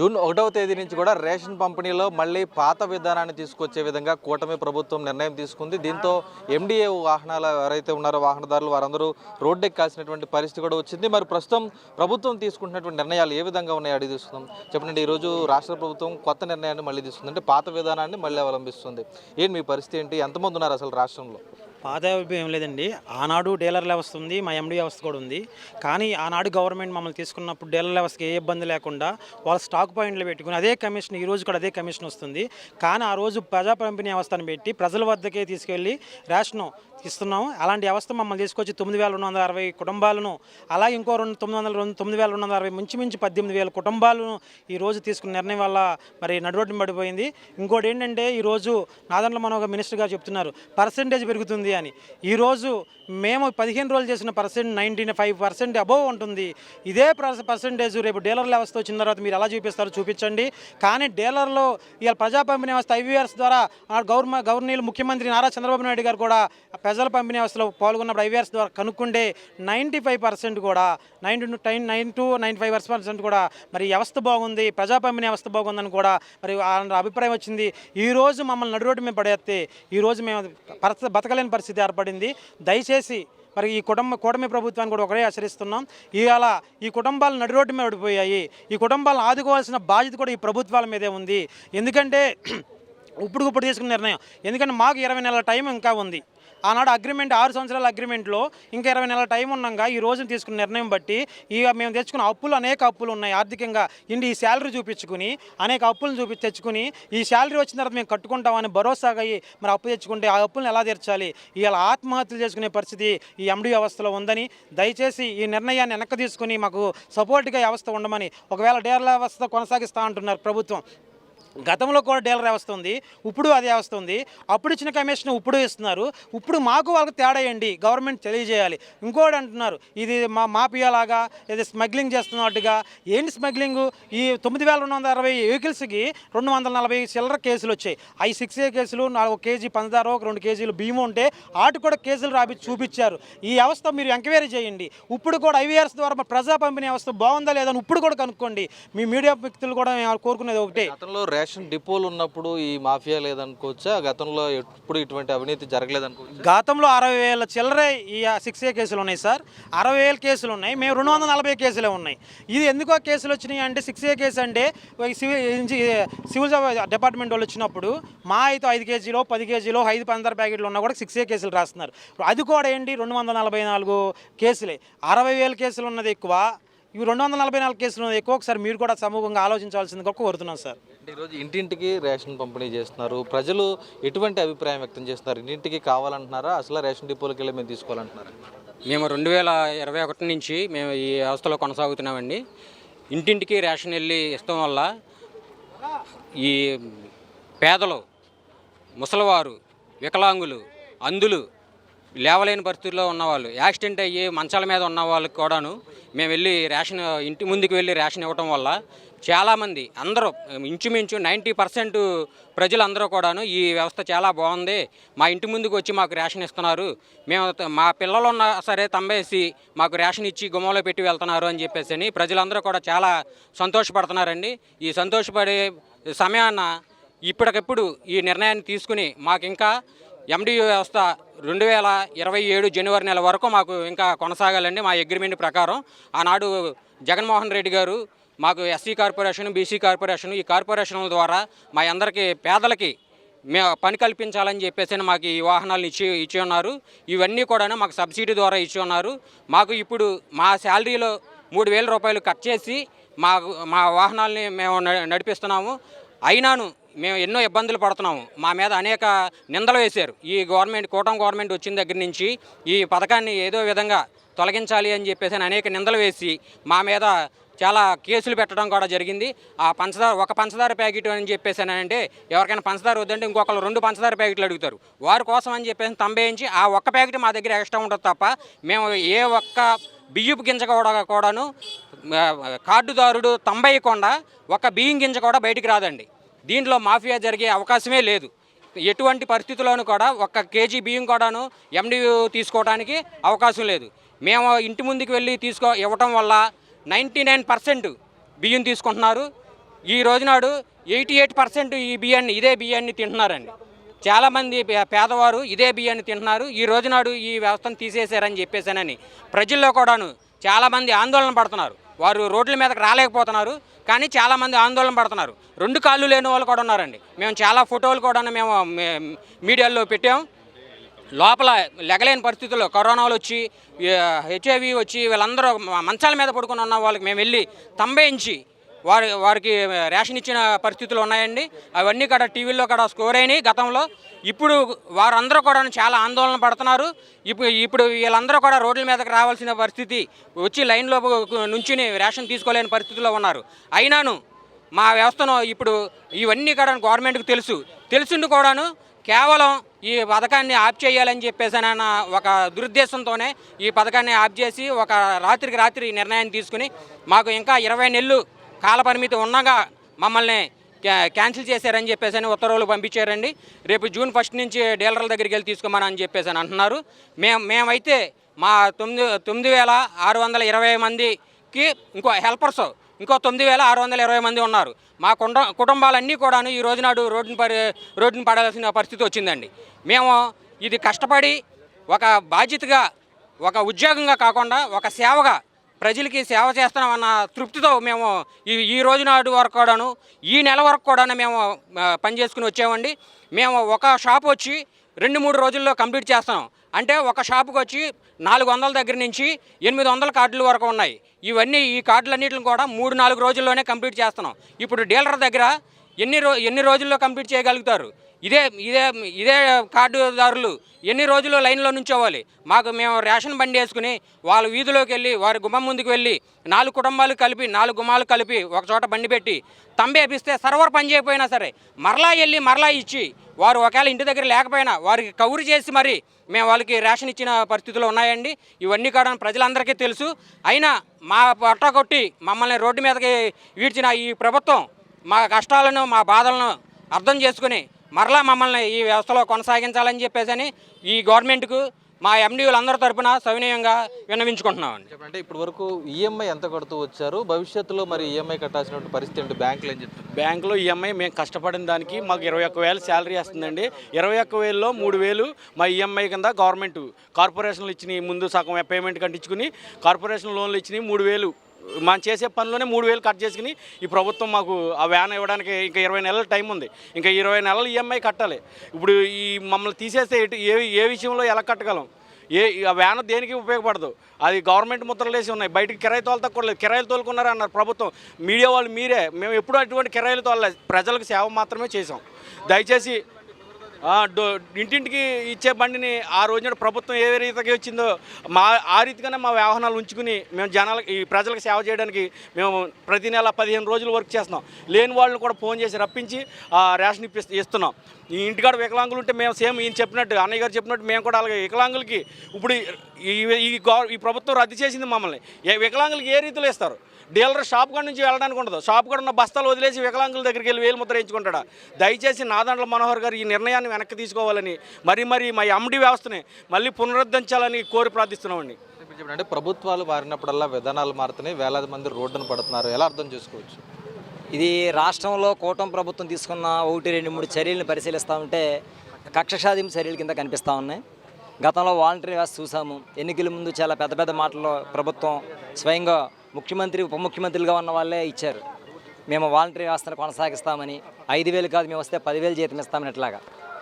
June 1వ తేదీ నుంచి కూడా రేషన్ పంపిణీలో మళ్ళీ పాత విధానాన్ని తీసుకొచ్చే విధంగా కూటమి ప్రభుత్వం నిర్ణయం తీసుకుంది. దీంతో ఎండిఏ వాహనాలు ఎవరైతే ఉన్నారో వాహనదారులు వారందరూ రోడ్డెక్కాల్సినటువంటి పరిస్థితి కూడా వచ్చింది. మరి ప్రస్తుతం ప్రభుత్వం తీసుకుంటున్నటువంటి నిర్ణయాలు ఏ విధంగా ఉన్నాయో అడిగి తీసుకుందాం. చెప్పండి, ఈరోజు రాష్ట్ర ప్రభుత్వం కొత్త నిర్ణయాన్ని మళ్ళీ తీసుకుంది, అంటే పాత విధానాన్ని మళ్ళీ అవలంబిస్తుంది. ఏంటి మీ పరిస్థితి ఏంటి? ఎంతమంది ఉన్నారు అసలు రాష్ట్రంలో? పాత ఏం లేదండి. ఆనాడు డీలర్ వ్యవస్థ ఉంది, మా ఎండి వ్యవస్థ కూడా ఉంది. కానీ ఆనాడు గవర్నమెంట్ మమ్మల్ని తీసుకున్నప్పుడు డీలర్ వ్యవస్థకి ఏ ఇబ్బంది లేకుండా వాళ్ళ స్టాక్ పాయింట్లు పెట్టుకుని అదే కమిషన్, ఈ రోజు కూడా అదే కమిషన్ వస్తుంది. కానీ ఆ రోజు ప్రజా పంపిణీ వ్యవస్థను పెట్టి ప్రజల వద్దకే తీసుకెళ్ళి రేషను ఇస్తున్నాము. అలాంటి వ్యవస్థ మమ్మల్ని తీసుకొచ్చి 9,260 కుటుంబాలను, అలాగే ఇంకో 9,260 మించి 18,000 కుటుంబాలను ఈరోజు తీసుకున్న నిర్ణయం వల్ల మరి నడురోడ్డున పడిపోయింది. ఇంకోటి ఏంటంటే, ఈరోజు నాదెండ్ల మనోహర్ మినిస్టర్ గారు చెప్తున్నారు పర్సెంటేజ్ పెరుగుతుంది అని. ఈరోజు మేము 15 రోజులు చేసిన 95% అబోవ్ ఉంటుంది. ఇదే పర్సెంటేజ్ రేపు డీలర్ వ్యవస్థ వచ్చిన తర్వాత మీరు ఎలా చూపిస్తారో చూపించండి. కానీ డీలర్లో ఇవాళ ప్రజా పంపిణీ వ్యవస్థ ఐవీఆర్స్ ద్వారా గవర్నీయులు ముఖ్యమంత్రి నారా చంద్రబాబు నాయుడు గారు కూడా ప్రజల పంపిణీ వ్యవస్థలో పాల్గొన్నప్పుడు ఐవీఆర్స్ ద్వారా కనుక్కుంటే 95% కూడా 95% కూడా మరి వ్యవస్థ బాగుంది, ప్రజా పంపిణీ వ్యవస్థ బాగుందని కూడా మరి అభిప్రాయం వచ్చింది. ఈరోజు మమ్మల్ని నడురోడ్డు మీద పడేస్తే ఈరోజు మేము బతకలేని పరిస్థితి ఏర్పడింది. దయచేసి మరి ఈ కూటమి ప్రభుత్వాన్ని కూడా ఒకటే హెచ్చరిస్తున్నాం. ఇవాళ ఈ కుటుంబాలు నడిరోడ్డు మీద పడిపోయాయి. ఈ కుటుంబాలను ఆదుకోవాల్సిన బాధ్యత కూడా ఈ ప్రభుత్వాల మీదే ఉంది. ఎందుకంటే ఇప్పుడు తీసుకున్న నిర్ణయం, ఎందుకంటే మాకు 20 నెలల టైం ఇంకా ఉంది. ఆనాడు అగ్రిమెంట్ 6 సంవత్సరాల అగ్రిమెంట్లో ఇంకా 20 నెలల టైం ఉండగా ఈ రోజు తీసుకున్న నిర్ణయం బట్టి ఇక మేము తెచ్చుకున్న అప్పులు అనేక అప్పులు ఉన్నాయి. ఆర్థికంగా ఈ శాలరీ చూపించుకుని అనేక అప్పులను తెచ్చుకుని ఈ శాలరీ వచ్చిన తర్వాత మేము కట్టుకుంటామని భరోసాగా మరి అప్పు తెచ్చుకుంటే ఆ అప్పులను ఎలా తీర్చాలి? ఇవాళ ఆత్మహత్యలు చేసుకునే పరిస్థితి ఈ ఎండి వ్యవస్థలో ఉందని దయచేసి ఈ నిర్ణయాన్ని వెనక్కి తీసుకుని మాకు సపోర్ట్గా వ్యవస్థ ఉండమని, ఒకవేళ డీలర్ వ్యవస్థ కొనసాగిస్తూ అంటున్నారు ప్రభుత్వం. గతంలో కూడా డీలర్ వ్యవస్థ ఉంది, ఇప్పుడు అదే వ్యవస్థ ఉంది. అప్పుడు ఇచ్చిన కమిషన్ ఇప్పుడు ఇస్తున్నారు. ఇప్పుడు మాకు వాళ్ళకి తేడా ఏంటి గవర్నమెంట్ తెలియజేయాలి. ఇంకోటి అంటున్నారు ఇది మాఫియాలాగా ఇది స్మగ్లింగ్ చేస్తున్నట్టుగా. ఏంటి స్మగ్లింగు? ఈ 9,260 వెహికల్స్కి 240 చిల్లర కేసులు వచ్చాయి. అవి 6A కేసులు, 1 కేజీ పంచదార, 2 కేజీలు బియ్యం ఉంటే వాటి కూడా కేసులు చూపించారు. ఈ వ్యవస్థ మీరు ఎంక్వైరీ చేయండి. ఇప్పుడు కూడా ఐవీఆర్స్ ద్వారా ప్రజా పంపిణీ వ్యవస్థ బాగుందా లేదా అని ఇప్పుడు కూడా కనుక్కోండి. మీ మీడియా వ్యక్తులు కూడా కోరుకునేది ఒకటే. రేషన్ డిపోలు ఉన్నప్పుడు ఈ మాఫియా లేదనుకోవచ్చా? గతంలో ఎప్పుడు ఇటువంటి అవినీతి జరగలేదనుకోవచ్చు. గతంలో 60,000 చిల్లరే ఈ 6A కేసులు ఉన్నాయి సార్. 60,000 కేసులు ఉన్నాయి, మేము 240 కేసులే ఉన్నాయి. ఇది ఎందుకో కేసులు వచ్చినాయి అంటే 6A కేసు అంటే సివిల్ డిపార్ట్మెంట్ వాళ్ళు వచ్చినప్పుడు మా అయితే 5 కేజీలో 10 కేజీలో 5 పంచదార ప్యాకెట్లు ఉన్నా కూడా 6A కేసులు రాస్తున్నారు. అది కూడా ఏంటి 244 కేసులే. 60,000 కేసులు ఉన్నది ఎక్కువ, ఇవి 244 కేసులు ఉన్నది ఎక్కువ. ఒకసారి మీరు కూడా సమూహంగా ఆలోచించాల్సిందిగా కోరుతున్నాం సార్. ఈరోజు ఇంటింటికి రేషన్ పంపిణీ చేస్తున్నారు. ప్రజలు ఎటువంటి అభిప్రాయం వ్యక్తం చేస్తున్నారు? ఇంటింటికి కావాలంటున్నారా, అసలు రేషన్ డిపోలకి వెళ్ళి మేము తీసుకోవాలంటున్నారా? మేము 2021 నుంచి మేము ఈ వ్యవస్థలో కొనసాగుతున్నామండి. ఇంటింటికి రేషన్ వెళ్ళి ఇష్టం వల్ల ఈ పేదలు, ముసలివారు, వికలాంగులు, అంధులు, లేవలేని పరిస్థితుల్లో ఉన్నవాళ్ళు, యాక్సిడెంట్ అయ్యి మంచాల మీద ఉన్న వాళ్ళకి కూడాను మేము వెళ్ళి రేషన్ ఇంటి ముందుకు వెళ్ళి రేషన్ ఇవ్వటం వల్ల చాలామంది అందరూ ఇంచుమించు 90% ప్రజలందరూ కూడాను ఈ వ్యవస్థ చాలా బాగుంది, మా ఇంటి ముందుకు వచ్చి మాకు రేషన్ ఇస్తున్నారు, మేము మా పిల్లలు ఉన్నా సరే తంబేసి మాకు రేషన్ ఇచ్చి గుమ్మంలో పెట్టి వెళ్తున్నారు అని చెప్పేసి ప్రజలందరూ కూడా చాలా సంతోషపడుతున్నారండి. ఈ సంతోషపడే సమయాన ఇప్పటికప్పుడు ఈ నిర్ణయాన్ని తీసుకుని మాకు ఇంకా ఎండియూ వ్యవస్థ 2027 జనవరి నెల వరకు మాకు ఇంకా కొనసాగాలండి. మా అగ్రిమెంట్ ప్రకారం ఆనాడు జగన్మోహన్ రెడ్డి గారు మాకు ఎస్సీ కార్పొరేషన్, బీసీ కార్పొరేషన్, ఈ కార్పొరేషన్ల ద్వారా మా అందరికీ పేదలకి పని కల్పించాలని చెప్పేసి మాకు ఈ వాహనాలను ఇచ్చి ఉన్నారు. ఇవన్నీ కూడా మాకు సబ్సిడీ ద్వారా ఇచ్చి ఉన్నారు. మాకు ఇప్పుడు మా శాలరీలో 3,000 రూపాయలు కట్ చేసి మా వాహనాలని మేము నడిపిస్తున్నాము. అయినాను మేము ఎన్నో ఇబ్బందులు పడుతున్నాము. మా మీద అనేక నిందలు వేశారు. ఈ కూటమి గవర్నమెంట్ వచ్చిన దగ్గర నుంచి ఈ పథకాన్ని ఏదో విధంగా తొలగించాలి అని చెప్పేసి అనేక నిందలు వేసి మా మీద చాలా కేసులు పెట్టడం కూడా జరిగింది. ఆ ఒక పంచదార ప్యాకెట్ అని చెప్పేసి అంటే ఎవరికైనా పంచదార వద్దంటే ఇంకొకరు 2 పంచదార ప్యాకెట్లు అడుగుతారు. వారి కోసం అని చెప్పేసి తంబేయించి ఆ ఒక్క ప్యాకెట్ మా దగ్గర ఎక్స్ట్రా ఉంటుంది తప్ప మేము ఏ ఒక్క బియ్యపు గింజ కూడాను కార్డుదారుడు తంబేయకుండా ఒక్క బియ్యం గింజ కూడా బయటికి రాదండి. దీంట్లో మాఫియా జరిగే అవకాశమే లేదు. ఎటువంటి పరిస్థితుల్లోనూ కూడా 1 కేజీ బియ్యం కూడాను ఎండియూ తీసుకోవడానికి అవకాశం లేదు. మేము ఇంటి ముందుకు వెళ్ళి ఇవ్వటం వల్ల 99% బియ్యం తీసుకుంటున్నారు. ఈ రోజునాడు 88% ఇదే బియ్యాన్ని తింటున్నారండి. చాలామంది పేదవారు ఇదే బియ్యాన్ని తింటున్నారు. ఈ రోజునాడు ఈ వ్యవస్థను తీసేశారని చెప్పేసానని ప్రజల్లో కూడాను చాలామంది ఆందోళన పడుతున్నారు. వారు రోడ్ల మీదకి రాలేకపోతున్నారు, కానీ చాలామంది ఆందోళన పడుతున్నారు. 2 కాళ్ళు లేని వాళ్ళు కూడా ఉన్నారండి. మేము చాలా ఫోటోలు కూడా మేము మీడియాలో పెట్టాం. లోపల లెగలేని పరిస్థితుల్లో కరోనాలు వచ్చి హెచ్ఐవి వచ్చి వీళ్ళందరూ మంచాల మీద పడుకుని ఉన్న వాళ్ళకి మేము వెళ్ళి తంబేయించి వారికి రేషన్ ఇచ్చిన పరిస్థితులు ఉన్నాయండి. అవన్నీ కూడా టీవీల్లో కూడా స్కోర్ అయినాయి గతంలో. ఇప్పుడు వారందరూ కూడా చాలా ఆందోళన పడుతున్నారు. ఇప్పుడు వీళ్ళందరూ కూడా రోడ్ల మీదకి రావాల్సిన పరిస్థితి వచ్చి లైన్లో నుంచుని రేషన్ తీసుకోలేని పరిస్థితిలో ఉన్నారు. అయినాను మా వ్యవస్థను ఇప్పుడు ఇవన్నీ కూడా గవర్నమెంట్కి తెలుసుండి కూడాను కేవలం ఈ పథకాన్ని ఆప్ చేయాలని చెప్పేసానన్న ఒక దురుద్దేశంతోనే ఈ పథకాన్ని ఆప్ చేసి ఒక రాత్రికి రాత్రి నిర్ణయం తీసుకుని మాకు ఇంకా 20 నెలలు కాలపరిమితి ఉండగా మమ్మల్ని క్యాన్సిల్ చేశారని చెప్పేసి ఉత్తర్వులు పంపించారండి. రేపు జూన్ 1 నుంచి డీలర్ల దగ్గరికి వెళ్ళి తీసుకోమని చెప్పేసి అంటున్నారు. మేమైతే మా 9,620 మందికి ఇంకో హెల్పర్స్ ఇంకో 9,620 మంది ఉన్నారు. మా కుటుంబాలన్నీ కూడాను ఈ రోజునాడు రోడ్డుని పడాల్సిన పరిస్థితి వచ్చిందండి. మేము ఇది కష్టపడి ఒక బాధ్యతగా ఒక ఉద్యోగంగా కాకుండా ఒక సేవగా ప్రజలకి సేవ చేస్తున్నామన్న తృప్తితో మేము ఈ రోజునాడు వరకు కూడాను ఈ నెల వరకు కూడా మేము పనిచేసుకుని వచ్చామండి. మేము ఒక షాప్ వచ్చి 2-3 రోజుల్లో కంప్లీట్ చేస్తాం. అంటే ఒక షాపుకి వచ్చి 400 దగ్గర నుంచి 800 కార్డుల వరకు ఉన్నాయి. ఈ కార్డులన్నింటిని కూడా 3-4 రోజుల్లోనే కంప్లీట్ చేస్తున్నాం. ఇప్పుడు డీలర్ దగ్గర ఎన్ని రోజుల్లో కంప్లీట్ చేయగలుగుతారు? ఇదే కార్డుదారులు ఎన్ని రోజులు లైన్లో నుంచోవాలి? మేము రేషన్ బండి వేసుకుని వాళ్ళ వీధిలోకి వెళ్ళి వారి గుమ్మం ముందుకు వెళ్ళి 4 కుటుంబాలు కలిపి 4 గుమ్మాలు కలిపి ఒక చోట బండి పెట్టి తంబేపిస్తే సర్వర్ పని చేయకపోయినా సరే మరలా ఇచ్చి వారు ఒకవేళ ఇంటి దగ్గర లేకపోయినా వారికి కవర్ చేసి మరి మేము వాళ్ళకి రేషన్ ఇచ్చిన పరిస్థితులు ఉన్నాయండి. ఇవన్నీ కూడా ప్రజలందరికీ తెలుసు. అయినా మా పట్ట కొట్టి మమ్మల్ని రోడ్డు మీదకి ఈడ్చిన ఈ ప్రభుత్వం మా కష్టాలను మా బాధలను అర్థం చేసుకుని మరలా మమ్మల్ని ఈ వ్యవస్థలో కొనసాగించాలని చెప్పేసి ఈ గవర్నమెంట్కు మా ఎండీలందరి తరపున సవినయంగా విన్నవించుకుంటున్నామండి. అంటే ఇప్పటి వరకు ఈఎంఐ ఎంత కడుతూ వచ్చారు? భవిష్యత్తులో మరి ఈఎంఐ కట్టాల్సినటువంటి పరిస్థితి ఏంటి? బ్యాంకులు ఏం చెప్తారు? బ్యాంకులో ఈఎంఐ మేము కష్టపడిన దానికి మాకు 21,000 శాలరీ వస్తుందండి. 21,000లో 3,000 మా ఈఎంఐ కింద గవర్నమెంట్ కార్పొరేషన్లు ఇచ్చినాయి. ముందు సగం పేమెంట్ కట్టించుకుని కార్పొరేషన్ లోన్లు ఇచ్చినాయి. 3,000 మనం చేసే పనిలోనే 3,000 కట్ చేసుకుని ఈ ప్రభుత్వం మాకు ఆ వ్యాన్ ఇవ్వడానికి ఇంకా 20 నెలల టైం ఉంది. ఇంకా 20 నెలలు ఈఎంఐ కట్టాలి. ఇప్పుడు ఈ మమ్మల్ని తీసేస్తే ఏ విషయంలో ఎలా కట్టగలం? ఆ వ్యాన్ దేనికి ఉపయోగపడదు. అది గవర్నమెంట్ ముద్రలు వేసి ఉన్నాయి. బయటకు కిరాయి తోలతా కూడా లేదు. కిరాయిలు తోలుకున్నారు అన్నారు ప్రభుత్వం. మీడియా వాళ్ళు మీరే. మేము ఎప్పుడూ అటువంటి కిరాయిలు తోలలేదు. ప్రజలకు సేవ మాత్రమే చేసాం. దయచేసి ఇంటింటికి ఇచ్చే బండిని ఆ రోజున ప్రభుత్వం ఏ రీతిగా వచ్చిందో ఆ రీతిగానే మా వాహనాలు ఉంచుకుని మేము ఈ ప్రజలకు సేవ చేయడానికి మేము ప్రతి నెల 15 రోజులు వర్క్ చేస్తున్నాం. లేని వాళ్ళని కూడా ఫోన్ చేసి రప్పించి రేషన్ ఇస్తున్నాం. ఈ ఇంటికాడ వికలాంగులు ఉంటే మేము సేమ్ ఈయన చెప్పినట్టు అన్నయ్య గారు చెప్పినట్టు మేము కూడా అలాగే వికలాంగులకి ఇప్పుడు ఈ ప్రభుత్వం రద్దు చేసింది మమ్మల్ని. వికలాంగులకి ఏ రీతిలో ఇస్తారు? డీలర్ షాప్ కాడ నుంచి వెళ్ళడానికి ఉండదు. షాప్ కాడ ఉన్న బస్తాలు వదిలేసి వికలాంగుల దగ్గరికి వెళ్ళి వేలు ముద్ర వేయించుకుంటాడా? దయచేసి నాదండ్ల మనోహర్ గారు ఈ నిర్ణయాన్ని వెనక్కి తీసుకోవాలని మరి మా ఎండి వ్యవస్థని మళ్ళీ పునరుద్ధరించాలని కోరి ప్రార్థిస్తున్నామండి. అంటే ప్రభుత్వాలు మారినప్పుడల్లా విధానాలు మారుతున్నాయి. వేలాది మంది రోడ్డును పడుతున్నారు. ఎలా అర్థం చేసుకోవచ్చు? ఇది రాష్ట్రంలో కూటమి ప్రభుత్వం తీసుకున్న 1-2-3 చర్యలను పరిశీలిస్తూ ఉంటే కక్ష సాధింపు చర్యల కింద కనిపిస్తూ ఉన్నాయి. గతంలో వాలంటరీ వ్యవస్థ చూసాము. ఎన్నికల ముందు చాలా పెద్ద మాటలు ప్రభుత్వం స్వయంగా ముఖ్యమంత్రి ఉప ముఖ్యమంత్రులుగా ఉన్న వాళ్ళే ఇచ్చారు. మేము వాలంటరీ వ్యవస్థను కొనసాగిస్తామని 5,000 కాదు మేము వస్తే 10,000 జీతం ఇస్తామని ఇట్లాగా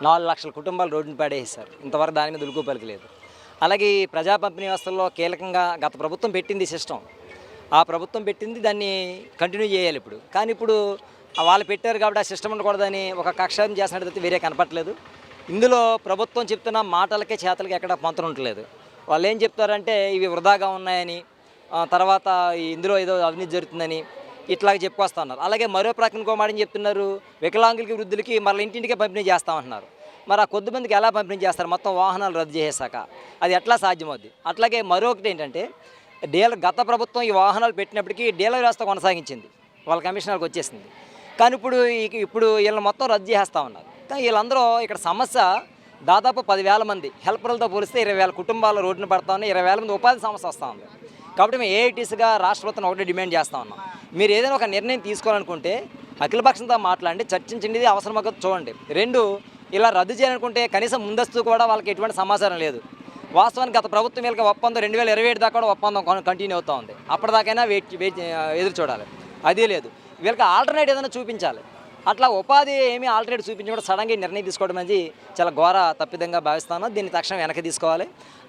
4 లక్షల కుటుంబాలు రోడ్డుని పడేసారు. ఇంతవరకు దాని మీద ఉలుకు పలికలేదు. అలాగే ఈ ప్రజా పంపిణీ వ్యవస్థల్లో కీలకంగా గత ప్రభుత్వం పెట్టింది సిస్టమ్. ఆ ప్రభుత్వం పెట్టింది దాన్ని కంటిన్యూ చేయాలి ఇప్పుడు. కానీ ఇప్పుడు వాళ్ళు పెట్టారు కాబట్టి ఆ సిస్టమ్ ఉండకూడదని ఒక కక్షాయం చేసినట్టు వేరే కనపట్లేదు. ఇందులో ప్రభుత్వం చెప్తున్న మాటలకే చేతలకి ఎక్కడ పొంతన ఉండలేదు. వాళ్ళు ఏం చెప్తారంటే ఇవి వృధాగా ఉన్నాయని, తర్వాత ఇందులో ఏదో అవినీతి జరుగుతుందని ఇట్లాగ చెప్పుకొస్తున్నారు. అలాగే మరో ప్రక్కన ఇంకో మాట చెప్తున్నారు, వికలాంగులకి వృద్ధులకి మళ్ళీ ఇంటింటికే పంపిణీ చేస్తామంటున్నారు. మరి ఆ కొద్దిమందికి ఎలా పంపిణీ చేస్తారు? మొత్తం వాహనాలు రద్దు చేసాక అది ఎట్లా సాధ్యమవుద్ది? అట్లాగే మరొకటి ఏంటంటే గత ప్రభుత్వం ఈ వాహనాలు పెట్టినప్పటికీ డీలర్ వ్యవస్థ కొనసాగించింది, వాళ్ళ కమిషనర్కి వచ్చేసింది. కానీ ఇప్పుడు వీళ్ళని మొత్తం రద్దు చేస్తూ ఉన్నారు. కానీ వీళ్ళందరూ ఇక్కడ సమస్య దాదాపు 10,000 మంది హెల్పర్లతో పోలిస్తే 20,000 కుటుంబాలు రోడ్డున పడతా ఉన్నాయి. 20,000 మంది ఉపాధి సమస్య వస్తూ ఉంది. కాబట్టి మేము ఏఐటీసీగా రాష్ట్ర ప్రభుత్వం ఒకటే డిమాండ్ చేస్తూ ఉన్నాం. మీరు ఏదైనా ఒక నిర్ణయం తీసుకోవాలనుకుంటే అఖిలపక్షంతో మాట్లాడి చర్చించండి, ఇది అవసరమో చూడండి. 2, ఇలా రద్దు చేయాలనుకుంటే కనీసం ముందస్తు కూడా వాళ్ళకి ఎటువంటి సమాచారం లేదు. వాస్తవానికి గత ప్రభుత్వం వీళ్ళకి ఒప్పందం 2027 దాకా కూడా ఒప్పందం కంటిన్యూ అవుతూ ఉంది. అప్పటిదాకైనా ఎదురు చూడాలి. అదే లేదు, వీళ్ళకి ఆల్టర్నేట్ ఏదైనా చూపించాలి. అట్లా ఉపాధి ఏమీ ఆల్టర్నేట్ చూపించకుండా సడన్గా నిర్ణయం తీసుకోవడం అనేది చాలా ఘోర తప్పిదంగా భావిస్తాను. దీన్ని తక్షణం వెనక్కి తీసుకోవాలి.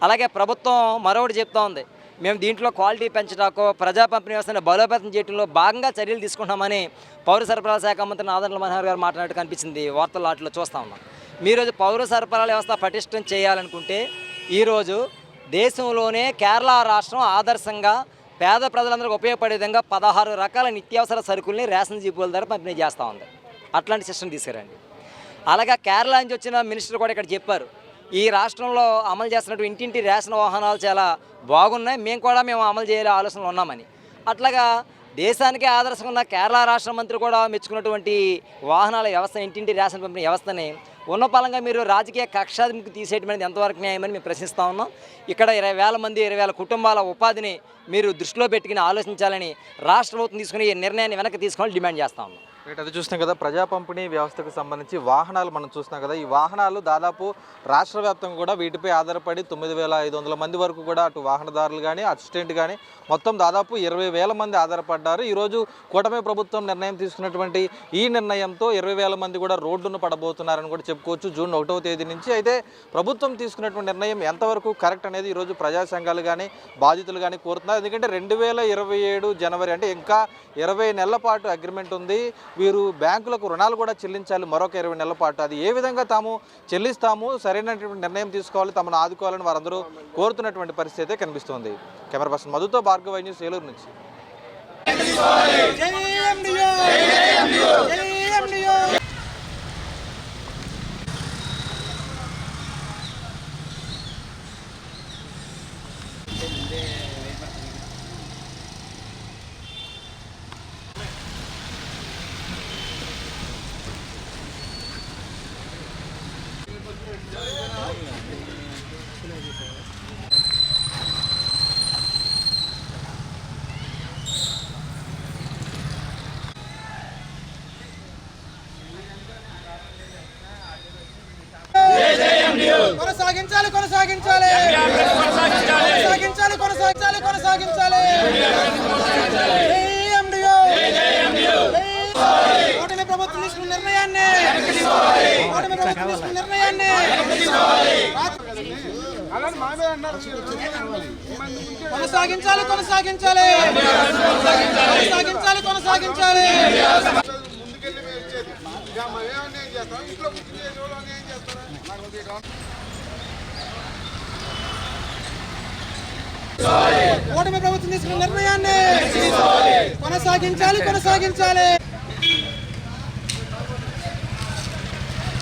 అలాగే ప్రభుత్వం మరొకటి చెప్తా ఉంది, మేము దీంట్లో క్వాలిటీ పెంచడాకో ప్రజా పంపిణీ వ్యవస్థను బలోపేతం చేయడంలో భాగంగా చర్యలు తీసుకుంటామని పౌర సరఫరాల శాఖ మంత్రి నాదెండ్ల మనోహర్ గారు మాట్లాడినట్టు కనిపించింది వార్తల్లో. వాటిలో చూస్తూ ఉన్నాం. మీరోజు పౌర సరఫరాల వ్యవస్థ పటిష్టం చేయాలనుకుంటే ఈరోజు దేశంలోనే కేరళ రాష్ట్రం ఆదర్శంగా పేద ప్రజలందరికీ ఉపయోగపడే విధంగా 16 రకాల నిత్యావసర సరుకుల్ని రేషన్ జీపుల ద్వారా పంపిణీ చేస్తూ ఉంది. అట్లాంటి సిస్టమ్ తీసుకురండి. అలాగే కేరళ నుంచి వచ్చిన మినిస్టర్ కూడా ఇక్కడ చెప్పారు, ఈ రాష్ట్రంలో అమలు చేస్తున్నట్టు ఇంటింటి రేషన్ వాహనాలు చాలా బాగున్నాయి, మేము అమలు చేయాలి ఆలోచనలు ఉన్నామని. అట్లాగా దేశానికే ఆదర్శంగా ఉన్న కేరళ రాష్ట్ర మంత్రి కూడా మెచ్చుకున్నటువంటి వాహనాల వ్యవస్థ, ఇంటింటి రేషన్ పంపిణీ వ్యవస్థని ఉన్నపాలంగా మీరు రాజకీయ కక్షాదికి తీసేయడం ఎంతవరకు న్యాయమని మేము ప్రశ్నిస్తూ ఉన్నాం. ఇక్కడ 20,000 మంది 20,000 కుటుంబాల ఉపాధిని మీరు దృష్టిలో పెట్టుకుని ఆలోచించాలని రాష్ట్ర ప్రభుత్వం తీసుకుని ఈ నిర్ణయాన్ని వెనక్కి తీసుకోవాలని డిమాండ్ చేస్తా ఉన్నాం. అది చూస్తున్నాం కదా, ప్రజా పంపిణీ వ్యవస్థకు సంబంధించి వాహనాలు మనం చూస్తున్నాం కదా. ఈ వాహనాలు దాదాపు రాష్ట్ర వ్యాప్తంగా కూడా వీటిపై ఆధారపడి 9,500 మంది వరకు కూడా అటు వాహనదారులు కానీ అసిస్టెంట్ కానీ మొత్తం దాదాపు 20,000 మంది ఆధారపడ్డారు. ఈరోజు కూటమి ప్రభుత్వం నిర్ణయం తీసుకున్నటువంటి ఈ నిర్ణయంతో 20,000 మంది కూడా రోడ్డును పడబోతున్నారని కూడా చెప్పుకోవచ్చు జూన్ 1వ తేదీ నుంచి. అయితే ప్రభుత్వం తీసుకున్నటువంటి నిర్ణయం ఎంతవరకు కరెక్ట్ అనేది ఈరోజు ప్రజా సంఘాలు కానీ బాధితులు కానీ కోరుతున్నారు. ఎందుకంటే 2027 జనవరి అంటే ఇంకా 20 నెలల పాటు అగ్రిమెంట్ ఉంది. వీరు బ్యాంకులకు రుణాలు కూడా చెల్లించాలి మరొక 20 నెలల పాటు. అది ఏ విధంగా తాము చెల్లిస్తాము, సరైనటువంటి నిర్ణయం తీసుకోవాలి, తమను ఆదుకోవాలని వారందరూ కోరుతున్నటువంటి పరిస్థితి అయితే కనిపిస్తోంది. కెమెరా పర్సన్ మధుతో భార్గవ న్యూస్, ఏలూరు నుంచి. కొనసాగించాలి కొనసాగించాలి కొనసాగించాలి కొనసాగించాలి కొనసాగించాలి. కూటమి ప్రభుత్వం తీసుకున్న నిర్ణయాన్ని కొనసాగించాలి కొనసాగించాలి కొనసాగించాలి కొనసాగించాలి. కూటమి ప్రభుత్వం తీసుకున్న నిర్ణయాన్ని కొనసాగించాలి కొనసాగించాలి.